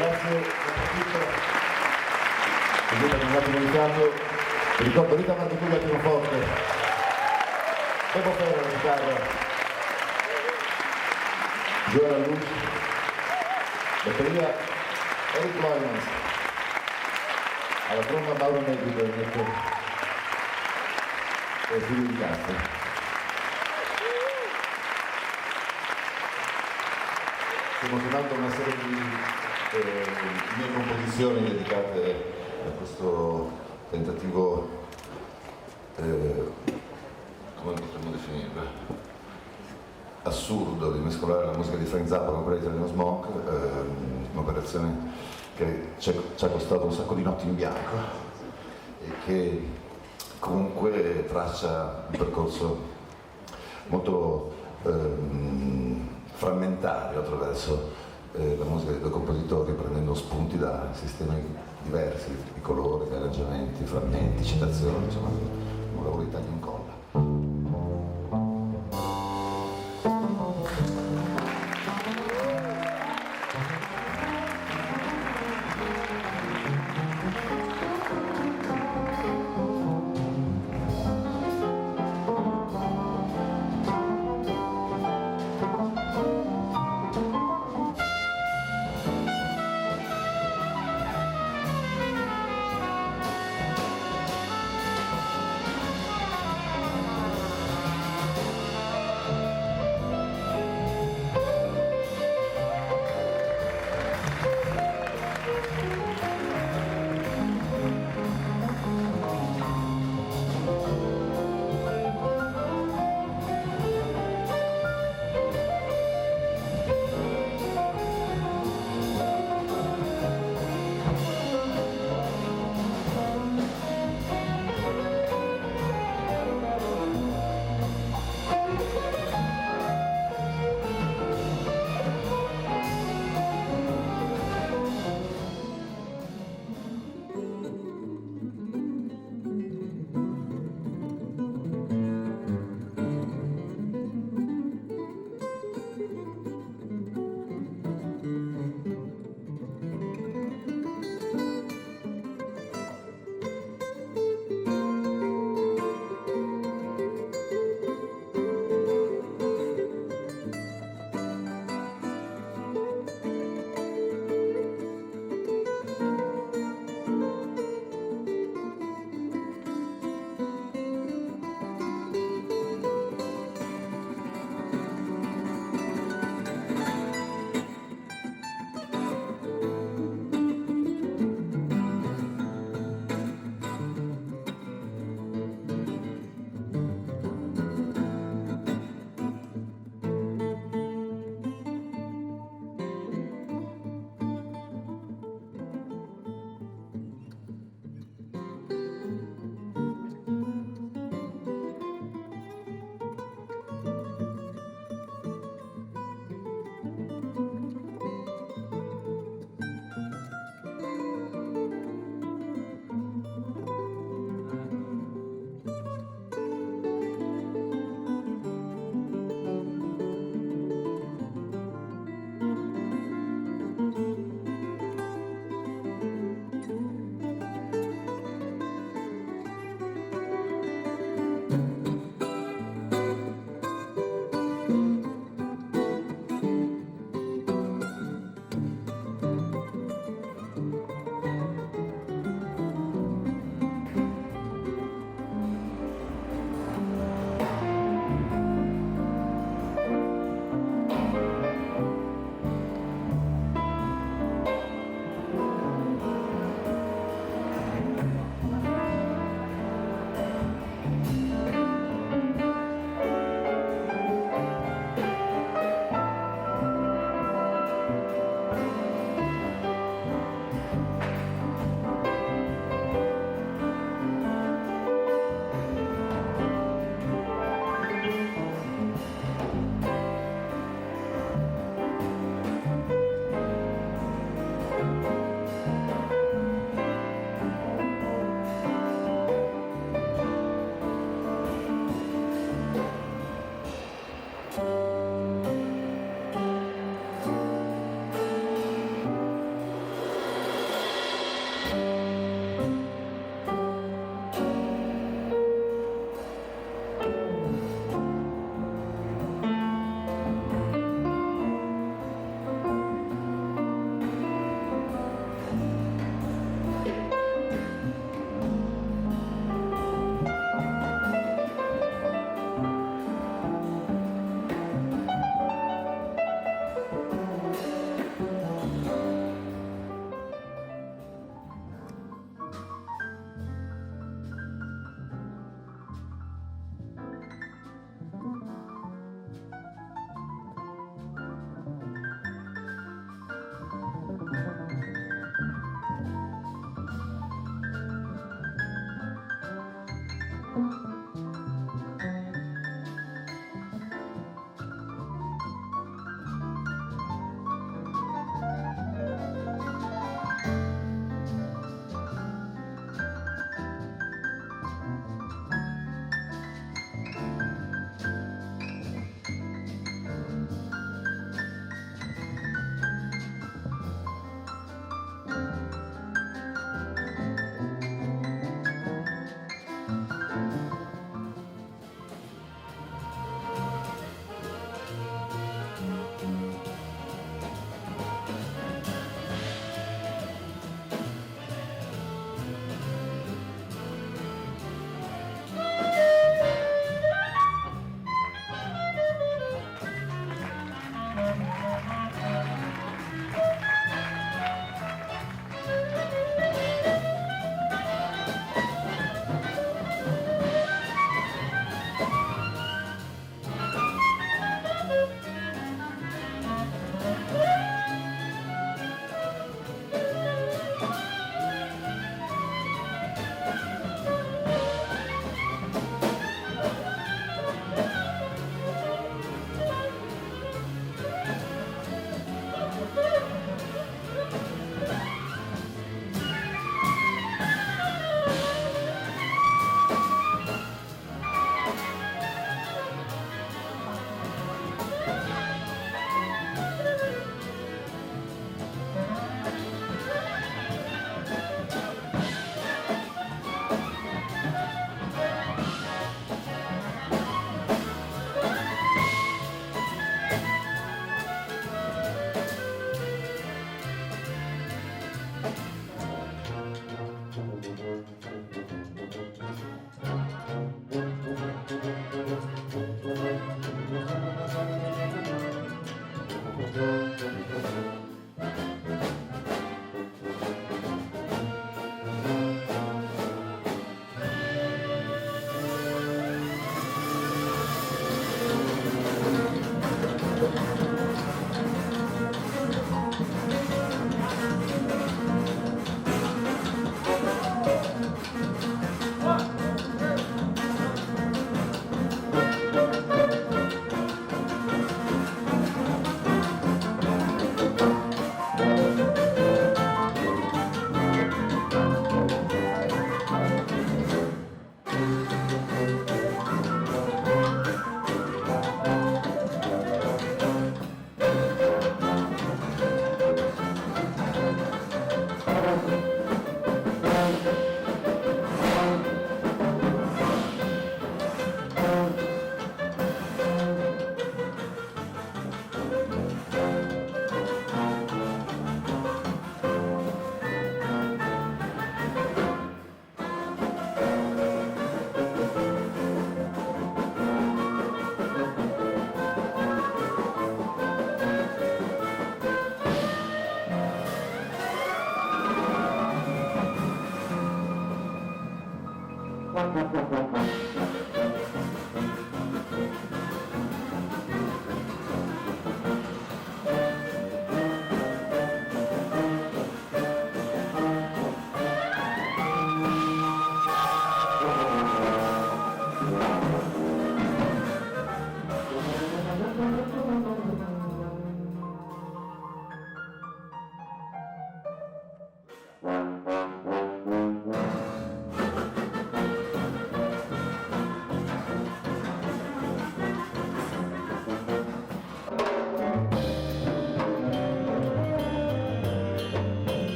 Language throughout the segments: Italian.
Grazie soprattutto. Così per un attimo di fiato. Vi ricordo Rita Martipuglia al pianoforte, Bebo Ferro alla chitarra, Gioia alla luce, batteria Eric Loymans, alla tromba Mauro Negri e Giulio Di Castro. Stiamo suonando una serie di mie composizioni dedicate a questo tentativo, come potremmo definirlo, assurdo di mescolare la musica di Frank Zappa con quella di Italiano Smoke, un'operazione che ci ha costato un sacco di notti in bianco e che comunque traccia un percorso molto frammentario attraverso la musica dei due compositori, prendendo spunti da sistemi diversi di colori, di arrangiamenti, frammenti, citazioni, insomma un lavoro di taglio e incolla.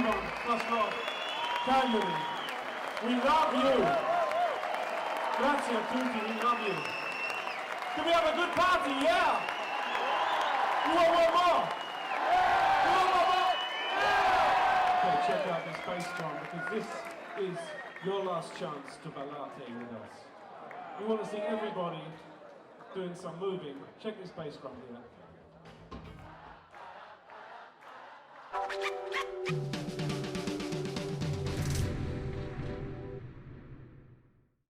Ivan, Maslov, Cagliari. We love you. Grazie a tutti, we love you. Can we have a good party, yeah? You want one more? You want one more? Okay, check out this bass drum because this is your last chance to ballate with us. We want to see everybody doing some moving. Check this bass drum here.